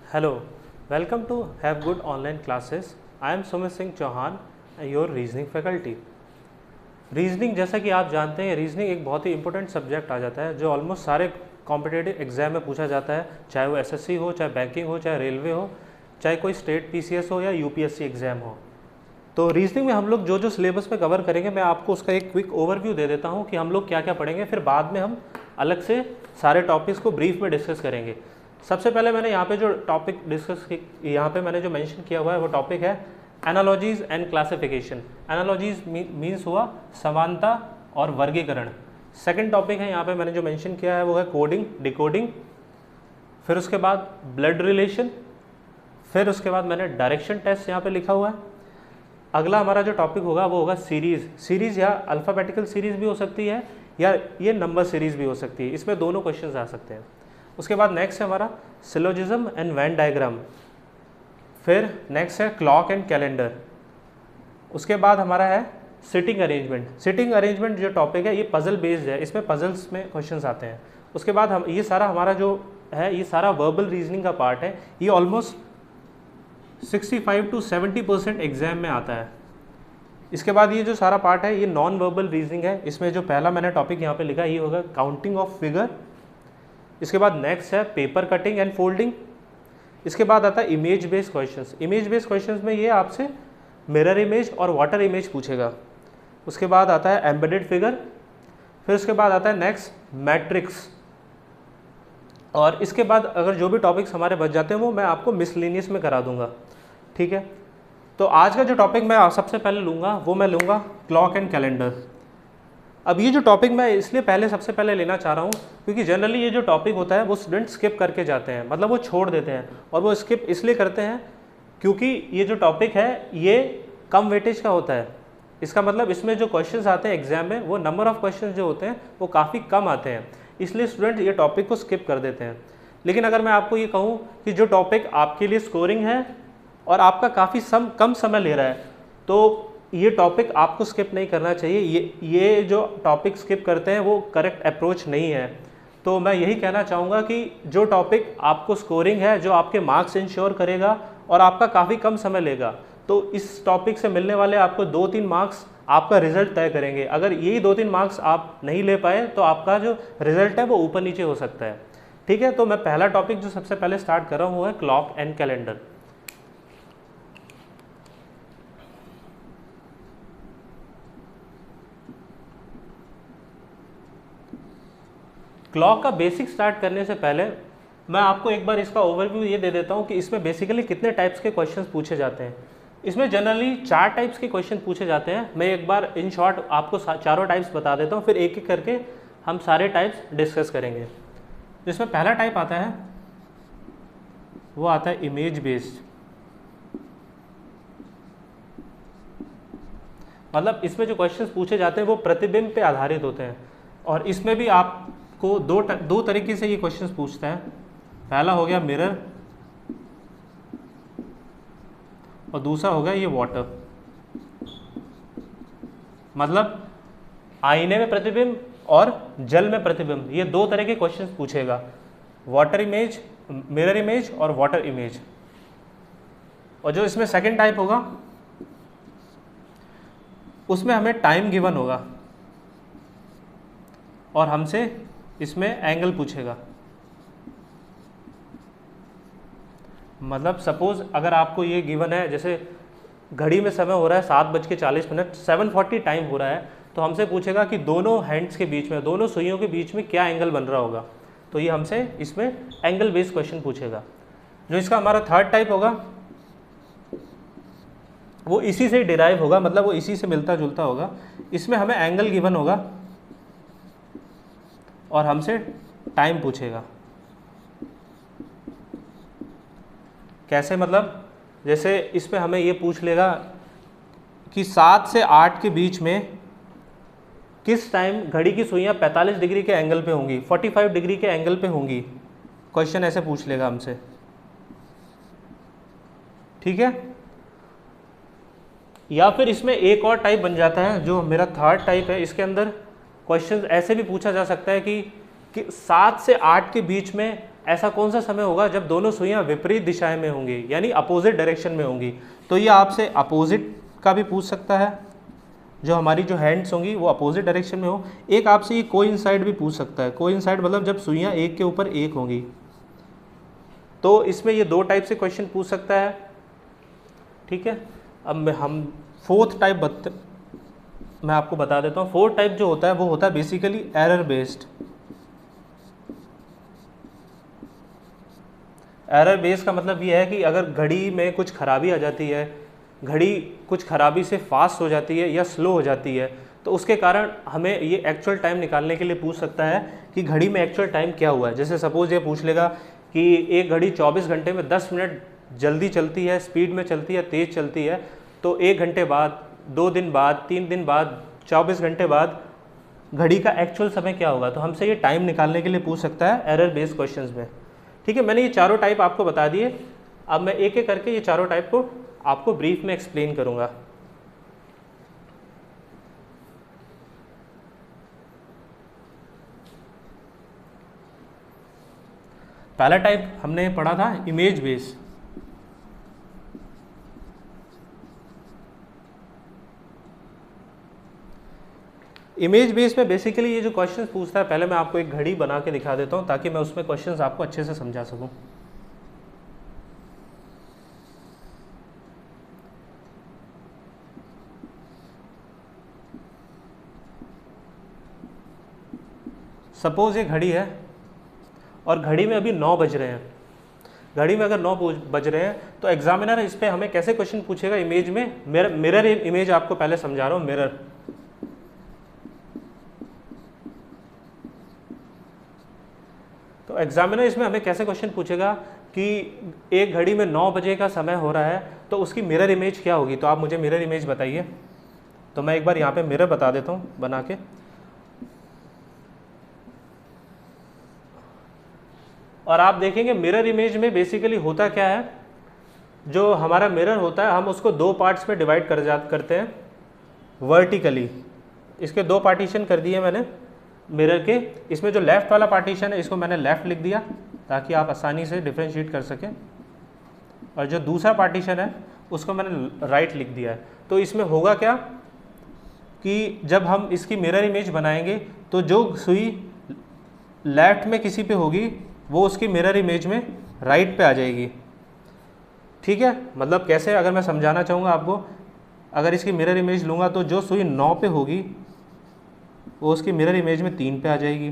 Hello, welcome to Have Good Online Classes. I am Sumit Singh Chauhan, your reasoning faculty. Reasoning जैसा कि आप जानते हैं, reasoning एक बहुत ही इंपॉर्टेंट सब्जेक्ट आ जाता है जो ऑलमोस्ट सारे कॉम्पिटेटिव एग्जाम में पूछा जाता है, चाहे वो एसएससी हो, चाहे बैंकिंग हो, चाहे रेलवे हो, चाहे कोई स्टेट पीसीएस हो या यूपीएससी एग्जाम हो। तो रीजनिंग में हम लोग जो जो सिलेबस में कवर करेंगे, मैं आपको उसका एक क्विक ओवरव्यू दे देता हूँ कि हम लोग क्या क्या पढ़ेंगे, फिर बाद में हम अलग से सारे टॉपिक्स को ब्रीफ में डिस्कस करेंगे। सबसे पहले मैंने यहाँ पे जो टॉपिक डिस्कस यहाँ पे मैंने जो मेंशन किया हुआ है वो टॉपिक है analogies and classification. Analogies means हुआ समानता और वर्गीकरण। सेकंड टॉपिक है यहाँ पे मैंने जो मेंशन किया है वो है कोडिंग डिकोडिंग। फिर उसके बाद ब्लड रिलेशन। फिर उसके बाद मैंने डायरेक्शन टेस्ट यहाँ पे लिखा हुआ है। अगला हमारा जो टॉपिक होगा वो होगा सीरीज़ या अल्फ़ाबेटिकल सीरीज़ भी हो सकती है या ये नंबर सीरीज़ भी हो सकती है, इसमें दोनों क्वेश्चंस आ सकते हैं। उसके बाद नेक्स्ट है हमारा सिलोजिज्म एंड वेन डायग्राम। फिर नेक्स्ट है क्लॉक एंड कैलेंडर। उसके बाद हमारा है सिटिंग अरेंजमेंट। सिटिंग अरेंजमेंट जो टॉपिक है ये पजल बेस्ड है, इसमें पजल्स में क्वेश्चंस आते हैं। उसके बाद हम ये सारा हमारा जो है ये सारा वर्बल रीजनिंग का पार्ट है, ये ऑलमोस्ट 65 to 70% एग्जाम में आता है। इसके बाद ये जो सारा पार्ट है ये नॉन वर्बल रीजनिंग है। इसमें जो पहला मैंने टॉपिक यहाँ पे लिखा ये होगा काउंटिंग ऑफ फिगर। इसके बाद नेक्स्ट है पेपर कटिंग एंड फोल्डिंग। इसके बाद आता है image based questions. Image based questions में ये आपसे मिरर इमेज और वाटर इमेज पूछेगा। उसके बाद आता है एम्बेडेड फिगर। फिर उसके बाद आता है नेक्स्ट मैट्रिक्स। और इसके बाद अगर जो भी टॉपिक्स हमारे बच जाते हैं वो मैं आपको मिसलेनियस में करा दूंगा, ठीक है। तो आज का जो टॉपिक मैं सबसे पहले लूँगा वो मैं लूँगा क्लॉक एंड कैलेंडर। अब ये जो टॉपिक मैं इसलिए सबसे पहले लेना चाह रहा हूँ क्योंकि जनरली ये जो टॉपिक होता है वो स्टूडेंट स्किप करके जाते हैं, मतलब वो छोड़ देते हैं। और वो स्किप इसलिए करते हैं क्योंकि ये जो टॉपिक है ये कम वेटेज का होता है। इसका मतलब इसमें जो क्वेश्चंस आते हैं एग्जाम में वो नंबर ऑफ क्वेश्चंस जो होते हैं वो काफ़ी कम आते हैं, इसलिए स्टूडेंट ये टॉपिक को स्किप कर देते हैं। लेकिन अगर मैं आपको ये कहूँ कि जो टॉपिक आपके लिए स्कोरिंग है और आपका काफ़ी कम समय ले रहा है, तो ये टॉपिक आपको स्किप नहीं करना चाहिए। ये जो टॉपिक स्किप करते हैं वो करेक्ट अप्रोच नहीं है। तो मैं यही कहना चाहूँगा कि जो टॉपिक आपको स्कोरिंग है, जो आपके मार्क्स इंश्योर करेगा और आपका काफ़ी कम समय लेगा, तो इस टॉपिक से मिलने वाले आपको 2-3 मार्क्स आपका रिजल्ट तय करेंगे। अगर यही 2-3 मार्क्स आप नहीं ले पाए तो आपका जो रिजल्ट है वो ऊपर नीचे हो सकता है, ठीक है। तो मैं पहला टॉपिक जो सबसे पहले स्टार्ट कर रहा हूँ वो है क्लॉक एंड कैलेंडर। क्लॉक का बेसिक स्टार्ट करने से पहले मैं आपको एक बार इसका ओवरव्यू ये दे देता हूँ कि इसमें बेसिकली कितने टाइप्स के क्वेश्चंस पूछे जाते हैं। इसमें जनरली 4 टाइप्स के क्वेश्चन पूछे जाते हैं। मैं एक बार इन शॉर्ट आपको चारों टाइप्स बता देता हूँ, फिर एक एक करके हम सारे टाइप्स डिस्कस करेंगे। जिसमें पहला टाइप आता है वो आता है इमेज बेस्ड। मतलब इसमें जो क्वेश्चंस पूछे जाते हैं वो प्रतिबिंब पे आधारित होते हैं। और इसमें भी आपको दो तरीके से ये क्वेश्चंस पूछता है। पहला हो गया मिरर और दूसरा हो गया ये वाटर। मतलब आईने में प्रतिबिंब और जल में प्रतिबिंब, ये 2 तरह के क्वेश्चंस पूछेगा, वाटर इमेज, मिरर इमेज और वाटर इमेज। और जो इसमें सेकंड टाइप होगा उसमें हमें टाइम गिवन होगा और हमसे इसमें एंगल पूछेगा। मतलब सपोज अगर आपको ये गिवन है, जैसे घड़ी में समय हो रहा है 7:40, 7:40 टाइम हो रहा है, तो हमसे पूछेगा कि दोनों हैंड्स के बीच में, दोनों सुइयों के बीच में क्या एंगल बन रहा होगा। तो ये हमसे इसमें एंगल बेस्ड क्वेश्चन पूछेगा। जो इसका हमारा थर्ड टाइप होगा वो इसी से डिराइव होगा, मतलब वो इसी से मिलता जुलता होगा। इसमें हमें एंगल गिवन होगा और हमसे टाइम पूछेगा। कैसे? मतलब जैसे इसमें हमें ये पूछ लेगा कि 7 से 8 के बीच में किस टाइम घड़ी की सुइयां 45 डिग्री के एंगल पे होंगी, 45 डिग्री के एंगल पे होंगी। क्वेश्चन ऐसे पूछ लेगा हमसे, ठीक है। या फिर इसमें एक और टाइप बन जाता है जो मेरा थर्ड टाइप है। इसके अंदर क्वेश्चन ऐसे भी पूछा जा सकता है कि 7 से 8 के बीच में ऐसा कौन सा समय होगा जब दोनों सुइयां विपरीत दिशाएं में होंगी, यानी अपोजिट डायरेक्शन में होंगी। तो ये आपसे अपोजिट का भी पूछ सकता है, जो हमारी जो हैंड्स होंगी वो अपोजिट डायरेक्शन में हो। एक आपसे ये कोइंसाइड भी पूछ सकता है। कोइंसाइड मतलब जब सुइयां एक के ऊपर एक होंगी। तो इसमें ये 2 टाइप से क्वेश्चन पूछ सकता है, ठीक है। अब हम फोर्थ टाइप मैं आपको बता देता हूँ। फोर्थ टाइप जो होता है वो होता है basically error based. Error base का मतलब ये है कि अगर घड़ी में कुछ खराबी आ जाती है, घड़ी कुछ खराबी से फास्ट हो जाती है या स्लो हो जाती है, तो उसके कारण हमें ये एक्चुअल टाइम निकालने के लिए पूछ सकता है कि घड़ी में एक्चुअल टाइम क्या हुआ है। जैसे सपोज ये पूछ लेगा कि एक घड़ी 24 घंटे में 10 मिनट जल्दी चलती है, स्पीड में चलती है, तेज़ चलती है, तो 1 घंटे बाद, 2 दिन बाद, 3 दिन बाद, 24 घंटे बाद घड़ी का एक्चुअल समय क्या होगा। तो हमसे ये टाइम निकालने के लिए पूछ सकता है एरर बेस्ड क्वेश्चंस में, ठीक है। मैंने ये चारों टाइप आपको बता दिए। अब मैं एक एक करके ये चारों टाइप को आपको ब्रीफ में एक्सप्लेन करूंगा। पहला टाइप हमने पढ़ा था इमेज बेस। इमेज बेस में बेसिकली ये जो क्वेश्चन पूछता है, पहले मैं आपको एक घड़ी बना के दिखा देता हूँ ताकि मैं उसमें क्वेश्चंस आपको अच्छे से समझा सकूँ। सपोज ये घड़ी है और घड़ी में अभी 9 बज रहे हैं। घड़ी में अगर 9 बज रहे हैं तो एग्जामिनर इस पे हमें कैसे क्वेश्चन पूछेगा इमेज में। मिरर इमेज आपको पहले समझा रहा हूँ। मिरर, तो एग्जामिनर इसमें हमें कैसे क्वेश्चन पूछेगा कि एक घड़ी में 9 बजे का समय हो रहा है, तो उसकी मिरर इमेज क्या होगी। तो आप मुझे मिरर इमेज बताइए। तो मैं एक बार यहाँ पे मिरर बता देता हूँ बना के। और आप देखेंगे मिरर इमेज में बेसिकली होता क्या है, जो हमारा मिरर होता है हम उसको 2 पार्ट्स में डिवाइड करते हैं वर्टिकली। इसके 2 पार्टीशन कर दिए मैंने मिरर के। इसमें जो लेफ़्ट वाला पार्टीशन है इसको मैंने लेफ़्ट लिख दिया ताकि आप आसानी से डिफ्रेंशिएट कर सकें, और जो दूसरा पार्टीशन है उसको मैंने राइट लिख दिया है। तो इसमें होगा क्या कि जब हम इसकी मिरर इमेज बनाएंगे तो जो सुई लेफ़्ट में किसी पे होगी वो उसकी मिरर इमेज में राइट पे आ जाएगी, ठीक है। मतलब कैसे, अगर मैं समझाना चाहूँगा आपको, अगर इसकी मिरर इमेज लूँगा तो जो सुई 9 पे होगी वो उसकी मिरर इमेज में 3 पे आ जाएगी।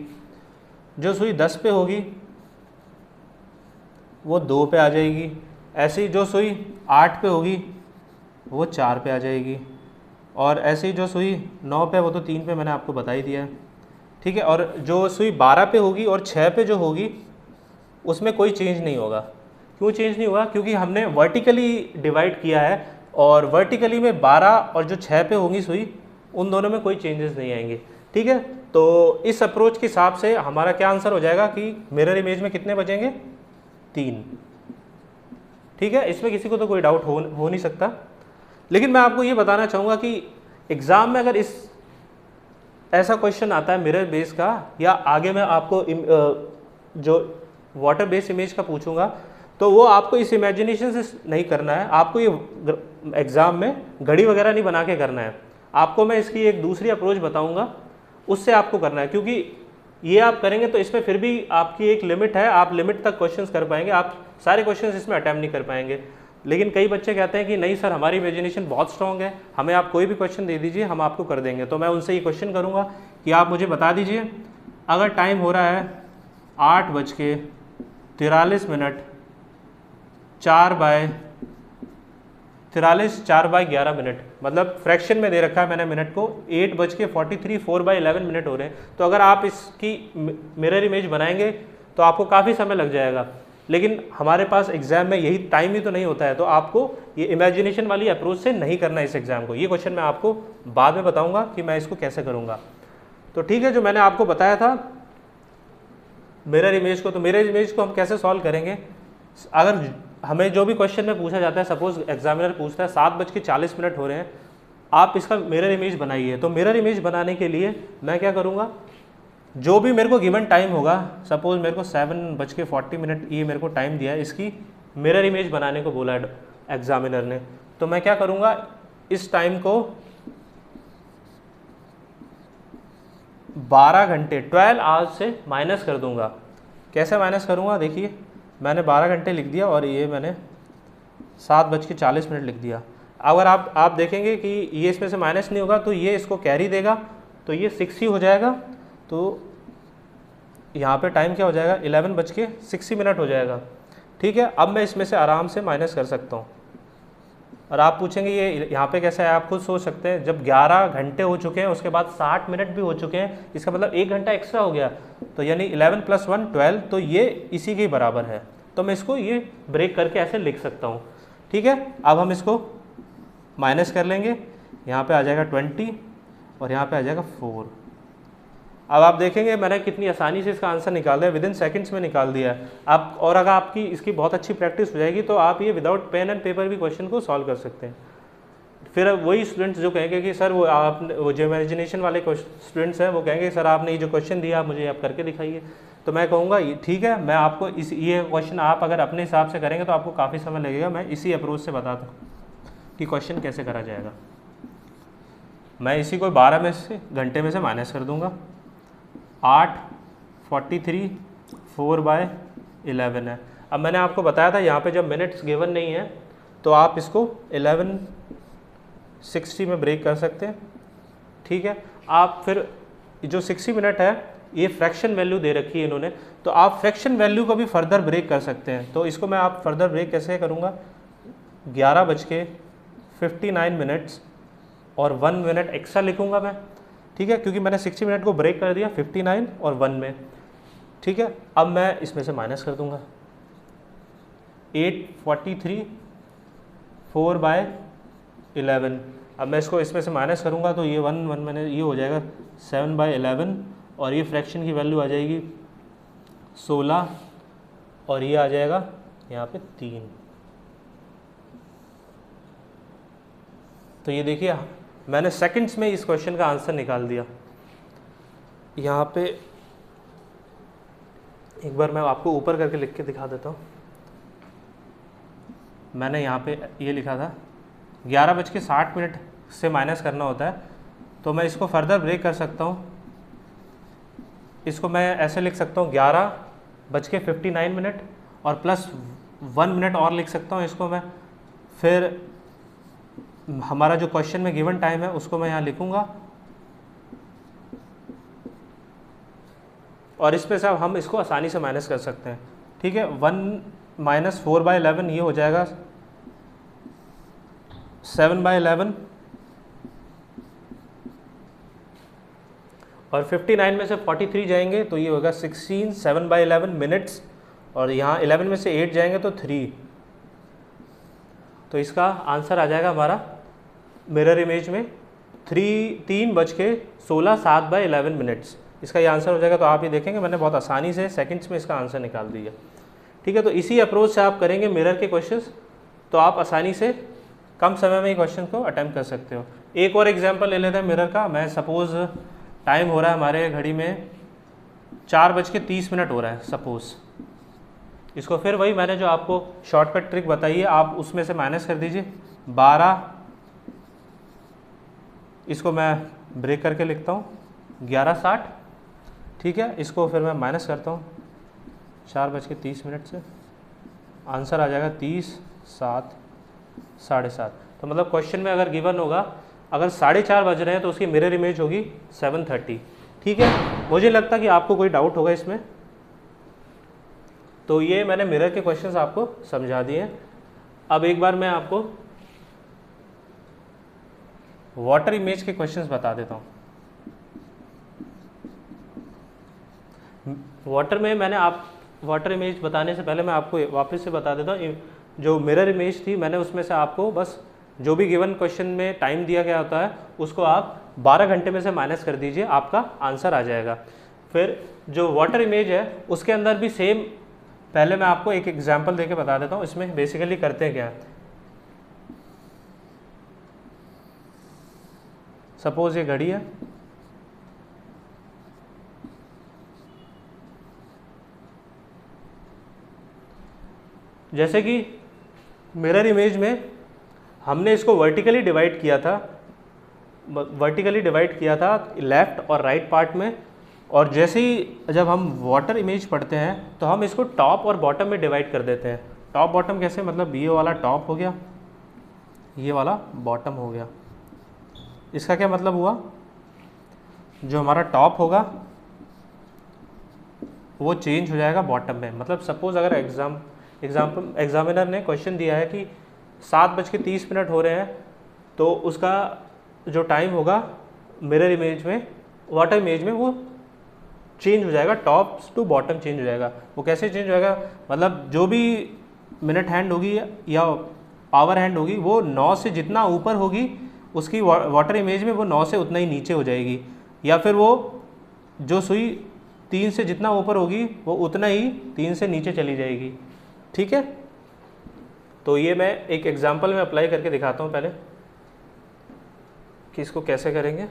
जो सुई 10 पे होगी वो 2 पे आ जाएगी। ऐसे ही जो सुई 8 पे होगी वो 4 पे आ जाएगी, और ऐसे ही जो सुई 9 पे वो तो 3 पे मैंने आपको बता ही दिया है, ठीक है। और जो सुई 12 पे होगी और 6 पे जो होगी उसमें कोई चेंज नहीं होगा। क्यों चेंज नहीं होगा? क्योंकि हमने वर्टिकली डिवाइड किया है, और वर्टिकली में 12 और जो 6 पे होंगी सुई, उन दोनों में कोई चेंजेस नहीं आएंगे, ठीक है। तो इस अप्रोच के हिसाब से हमारा क्या आंसर हो जाएगा कि मिरर इमेज में कितने बचेंगे? 3, ठीक है। इसमें किसी को तो कोई डाउट हो नहीं सकता। लेकिन मैं आपको ये बताना चाहूँगा कि एग्ज़ाम में अगर इस ऐसा क्वेश्चन आता है मिरर बेस का, या आगे मैं आपको जो वाटर बेस इमेज का पूछूंगा, तो वो आपको इस इमेजिनेशन से नहीं करना है। आपको ये एग्ज़ाम में घड़ी वगैरह नहीं बना के करना है। आपको मैं इसकी एक दूसरी अप्रोच बताऊंगा, उससे आपको करना है। क्योंकि ये आप करेंगे तो इसमें फिर भी आपकी एक लिमिट है, आप लिमिट तक क्वेश्चंस कर पाएंगे, आप सारे क्वेश्चंस इसमें अटैम्प्ट नहीं कर पाएंगे। लेकिन कई बच्चे कहते हैं कि नहीं सर, हमारी इमेजिनेशन बहुत स्ट्रॉन्ग है, हमें आप कोई भी क्वेश्चन दे दीजिए, हम आपको कर देंगे। तो मैं उनसे ये क्वेश्चन करूँगा कि आप मुझे बता दीजिए, अगर टाइम हो रहा है 8:43, 4/11, मतलब फ्रैक्शन में दे रखा है मैंने मिनट को, 8:43, 4/11 हो रहे हैं। तो अगर आप इसकी मिरर इमेज बनाएंगे तो आपको काफ़ी समय लग जाएगा। लेकिन हमारे पास एग्जाम में यही टाइम ही तो नहीं होता है, तो आपको ये इमेजिनेशन वाली अप्रोच से नहीं करना है इस एग्ज़ाम को। ये क्वेश्चन मैं आपको बाद में बताऊंगा कि मैं इसको कैसे करूंगा। तो ठीक है, जो मैंने आपको बताया था मिरर इमेज को, तो मिरर इमेज को हम कैसे सॉल्व करेंगे? अगर हमें जो भी क्वेश्चन में पूछा जाता है, सपोज एग्जामिनर पूछता है 7:40 हो रहे हैं, आप इसका मिरर इमेज बनाइए। तो मिरर इमेज बनाने के लिए मैं क्या करूँगा, जो भी मेरे को गिवन टाइम होगा, सपोज मेरे को 7:40 ये मेरे को टाइम दिया है, इसकी मिरर इमेज बनाने को बोला है एग्जामिनर ने, तो मैं क्या करूँगा, इस टाइम को 12 घंटे 12 आवर्स से माइनस कर दूंगा। कैसे माइनस करूँगा, देखिए मैंने 12 घंटे लिख दिया और ये मैंने 7:40 लिख दिया। अगर आप देखेंगे कि ये इसमें से माइनस नहीं होगा तो ये इसको कैरी देगा, तो ये 6 ही हो जाएगा। तो यहाँ पे टाइम क्या हो जाएगा, 11:60 हो जाएगा। ठीक है, अब मैं इसमें से आराम से माइनस कर सकता हूँ। और आप पूछेंगे ये यहाँ पे कैसे है, आप खुद सोच सकते हैं, जब 11 घंटे हो चुके हैं उसके बाद 60 मिनट भी हो चुके हैं, इसका मतलब 1 घंटा एक्स्ट्रा हो गया, तो यानी 11 + 1 12, तो ये इसी के बराबर है। तो मैं इसको ये ब्रेक करके ऐसे लिख सकता हूँ। ठीक है, अब हम इसको माइनस कर लेंगे, यहाँ पे आ जाएगा 20 और यहाँ पे आ जाएगा 4। अब आप देखेंगे मैंने कितनी आसानी से इसका आंसर निकाला है, विदिन सेकंड्स में निकाल दिया है। आप और अगर आपकी इसकी बहुत अच्छी प्रैक्टिस हो जाएगी तो आप ये विदाउट पेन एंड पेपर भी क्वेश्चन को सॉल्व कर सकते हैं। फिर वही स्टूडेंट्स जो कहेंगे कि सर वो जो इमेजिनेशन वाले स्टूडेंट्स हैं वो कहेंगे सर आपने ये जो क्वेश्चन दिया आप मुझे आप करके दिखाइए, तो मैं कहूँगा ठीक है, मैं आपको ये क्वेश्चन आप अगर अपने हिसाब से करेंगे तो आपको काफ़ी समय लगेगा, मैं इसी अप्रोच से बताता हूँ कि क्वेश्चन कैसे करा जाएगा। मैं इसी को 12 घंटे में से माइनस कर दूँगा, 8:43 4/11 है। अब मैंने आपको बताया था यहाँ पे जब मिनट्स गिवन नहीं है तो आप इसको 11:60 में ब्रेक कर सकते हैं। ठीक है, आप फिर जो 60 मिनट है ये फ्रैक्शन वैल्यू दे रखी है इन्होंने, तो आप फ्रैक्शन वैल्यू को भी फर्दर ब्रेक कर सकते हैं। तो इसको मैं आप फर्दर ब्रेक कैसे करूँगा, 11:59 और 1 मिनट एक्स्ट्रा लिखूँगा मैं। ठीक है, क्योंकि मैंने 60 मिनट को ब्रेक कर दिया 59 और 1 में। ठीक है, अब मैं इसमें से माइनस कर दूंगा, 8:43 4/11। अब मैं इसको इसमें से माइनस करूंगा तो ये 1 मैंने ये हो जाएगा 7/11 और ये फ्रैक्शन की वैल्यू आ जाएगी 16 और ये आ जाएगा यहाँ पे 3। तो ये देखिए मैंने सेकंड्स में इस क्वेश्चन का आंसर निकाल दिया। यहाँ पे एक बार मैं आपको ऊपर करके लिख के दिखा देता हूँ। मैंने यहाँ पे ये लिखा था 11:60 से माइनस करना होता है, तो मैं इसको फर्दर ब्रेक कर सकता हूँ। इसको मैं ऐसे लिख सकता हूँ 11:59 और प्लस 1 मिनट और लिख सकता हूँ इसको मैं। फिर हमारा जो क्वेश्चन में गिवन टाइम है उसको मैं यहाँ लिखूँगा और इसमें से अब हम इसको आसानी से माइनस कर सकते हैं। ठीक है, 1 - 4/11 ये हो जाएगा 7/11 और 59 में से 43 जाएंगे तो ये होगा 16 7/11 मिनट्स और यहाँ 11 में से 8 जाएंगे तो 3। तो इसका आंसर आ जाएगा हमारा मिरर इमेज में 3:16 7/11 मिनट्स, इसका ये आंसर हो जाएगा। तो आप ये देखेंगे मैंने बहुत आसानी से सेकंड्स में इसका आंसर निकाल दिया। ठीक है, तो इसी अप्रोच से आप करेंगे मिरर के क्वेश्चंस तो आप आसानी से कम समय में ही क्वेश्चन को अटेम्प्ट कर सकते हो। एक और एग्जांपल ले लेते हैं मिरर का। मैं सपोज़ टाइम हो रहा है हमारे घड़ी में 4:30 हो रहा है सपोज़, इसको फिर वही मैंने जो आपको शॉर्टकट ट्रिक बताई है आप उसमें से माइनस कर दीजिए 12, इसको मैं ब्रेक करके लिखता हूँ 11:60। ठीक है, इसको फिर मैं माइनस करता हूँ 4:30 से, आंसर आ जाएगा 30 7 7:30। तो मतलब क्वेश्चन में अगर गिवन होगा अगर 4:30 बज रहे हैं तो उसकी मिरर इमेज होगी 7:30। ठीक है, मुझे लगता कि आपको कोई डाउट होगा इसमें। तो ये मैंने मिरर के क्वेश्चंस आपको समझा दिए हैं। अब एक बार मैं आपको वाटर इमेज के क्वेश्चंस बता देता हूँ। वाटर में मैंने वाटर इमेज बताने से पहले मैं आपको वापस से बता देता हूँ, जो मिरर इमेज थी मैंने उसमें से आपको बस जो भी गिवन क्वेश्चन में टाइम दिया गया होता है उसको आप 12 घंटे में से माइनस कर दीजिए, आपका आंसर आ जाएगा। फिर जो वाटर इमेज है उसके अंदर भी सेम, पहले मैं आपको एक एग्जांपल देके बता देता हूँ इसमें बेसिकली करते हैं क्या। सपोज ये घड़ी है, जैसे कि मिरर इमेज में हमने इसको वर्टिकली डिवाइड किया था लेफ़्ट और राइट पार्ट में, और जैसे ही जब हम वाटर इमेज पढ़ते हैं तो हम इसको टॉप और बॉटम में डिवाइड कर देते हैं। टॉप बॉटम कैसे, मतलब ये वाला टॉप हो गया, ये वाला बॉटम हो गया। इसका क्या मतलब हुआ, जो हमारा टॉप होगा वो चेंज हो जाएगा बॉटम में। मतलब सपोज़ अगर एग्जामिनर ने क्वेश्चन दिया है कि 7:30 हो रहे हैं, तो उसका जो टाइम होगा मिरर इमेज में, वाटर इमेज में, वो चेंज हो जाएगा, टॉप टू बॉटम चेंज हो जाएगा। वो कैसे चेंज हो जाएगा, मतलब जो भी मिनट हैंड होगी या आवर हैंड होगी वो 9 से जितना ऊपर होगी उसकी वाटर इमेज में वो 9 से उतना ही नीचे हो जाएगी, या फिर वो जो सुई 3 से जितना ऊपर होगी वो उतना ही 3 से नीचे चली जाएगी। ठीक है, तो ये मैं एक एग्जांपल में अप्लाई करके दिखाता हूँ पहले कि इसको कैसे करेंगे।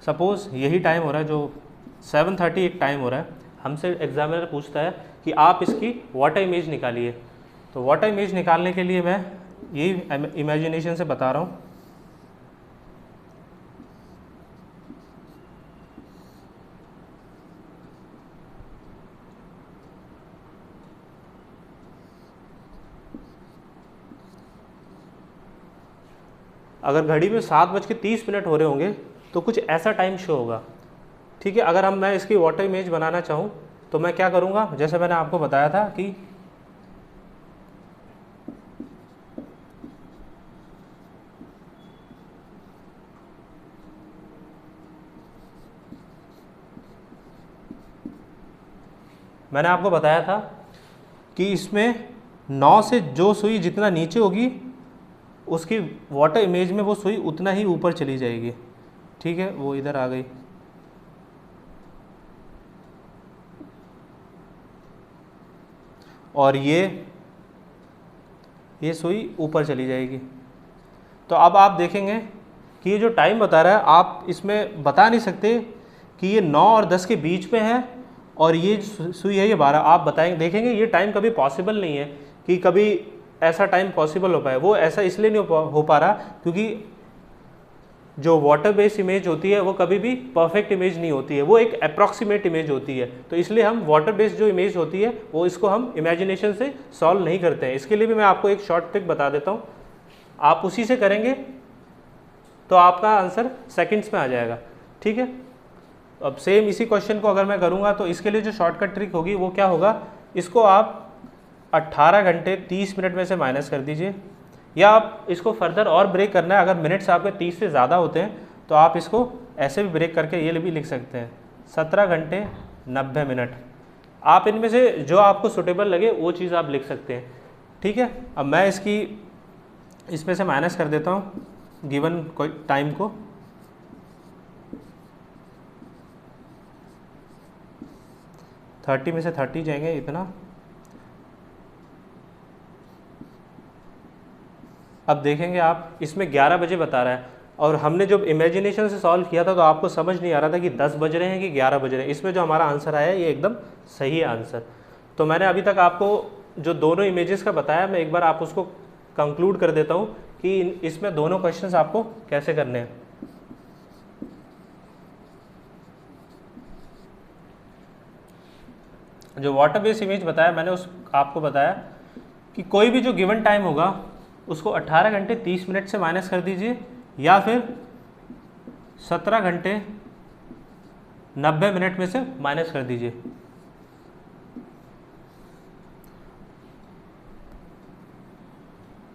सपोज़ यही टाइम हो रहा है, जो 7:30 एक टाइम हो रहा है, हमसे एग्जामिनर पूछता है कि आप इसकी वाटर इमेज निकालिए। तो वाटर इमेज निकालने के लिए मैं यही इमेजिनेशन से बता रहा हूँ। अगर घड़ी में 7:30 हो रहे होंगे तो कुछ ऐसा टाइम शो होगा। ठीक है, अगर मैं इसकी वाटर इमेज बनाना चाहूँ तो मैं क्या करूँगा, जैसे मैंने आपको बताया था कि इसमें 9 से जो सुई जितना नीचे होगी उसकी वाटर इमेज में वो सुई उतना ही ऊपर चली जाएगी। ठीक है, वो इधर आ गई। और ये सुई ऊपर चली जाएगी। तो अब आप देखेंगे कि ये जो टाइम बता रहा है, आप इसमें बता नहीं सकते कि ये 9 और 10 के बीच में है और ये सुई है ये 12। आप बताएंगे, देखेंगे ये टाइम कभी पॉसिबल नहीं है कि कभी ऐसा टाइम पॉसिबल हो पाए। वो ऐसा इसलिए नहीं हो पा रहा क्योंकि जो वाटर बेस्ड इमेज होती है वो कभी भी परफेक्ट इमेज नहीं होती है, वो एक अप्रॉक्सीमेट इमेज होती है। तो इसलिए हम वाटर बेस्ड जो इमेज होती है वो इसको हम इमेजिनेशन से सॉल्व नहीं करते हैं। इसके लिए भी मैं आपको एक शॉर्ट ट्रिक बता देता हूँ, आप उसी से करेंगे तो आपका आंसर सेकंड्स में आ जाएगा। ठीक है, अब सेम इसी क्वेश्चन को अगर मैं करूँगा तो इसके लिए जो शॉर्टकट ट्रिक होगी वो क्या होगा, इसको आप 18 घंटे 30 मिनट में से माइनस कर दीजिए, या आप इसको फर्दर और ब्रेक करना है, अगर मिनट्स आपके 30 से ज़्यादा होते हैं तो आप इसको ऐसे भी ब्रेक करके ये भी लिख सकते हैं 17 घंटे 90 मिनट। आप इनमें से जो आपको सुटेबल लगे वो चीज़ आप लिख सकते हैं। ठीक है, अब मैं इसमें से माइनस कर देता हूँ गिवन टाइम को। थर्टी में से 30 जाएंगे इतना। अब देखेंगे आप इसमें 11 बजे बता रहा है और हमने जब इमेजिनेशन से सॉल्व किया था तो आपको समझ नहीं आ रहा था कि 10 बज रहे हैं कि 11 बज रहे हैं। इसमें जो हमारा आंसर आया ये एकदम सही है आंसर। तो मैंने अभी तक आपको जो दोनों इमेजेस का बताया, मैं एक बार आप उसको कंक्लूड कर देता हूँ कि इसमें दोनों क्वेश्चंस आपको कैसे करने हैं। जो वाटर बेस्ड इमेज बताया मैंने आपको बताया कि कोई भी जो गिवन टाइम होगा उसको 18 घंटे 30 मिनट से माइनस कर दीजिए, या फिर 17 घंटे 90 मिनट में से माइनस कर दीजिए।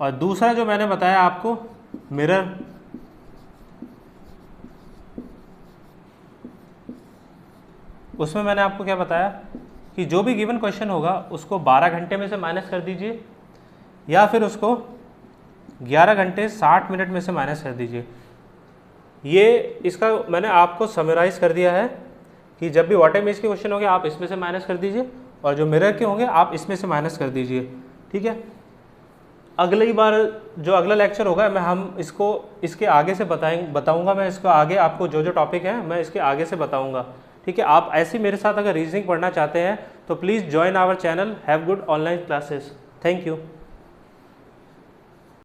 और दूसरा जो मैंने बताया आपको मिरर, उसमें मैंने आपको क्या बताया कि जो भी गिवन क्वेश्चन होगा उसको 12 घंटे में से माइनस कर दीजिए, या फिर उसको 11 घंटे 60 मिनट में से माइनस कर दीजिए। ये इसका मैंने आपको समराइज़ कर दिया है कि जब भी वाटर इमेज के क्वेश्चन होंगे आप इसमें से माइनस कर दीजिए, और जो मिरर के होंगे आप इसमें से माइनस कर दीजिए। ठीक है, अगली बार जो अगला लेक्चर होगा हम इसके आगे से बताऊंगा। मैं इसको आगे आपको जो टॉपिक है मैं इसके आगे से बताऊंगा। ठीक है, आप ऐसे मेरे साथ अगर रीजनिंग पढ़ना चाहते हैं तो please join our channel have good online classes. Thank you.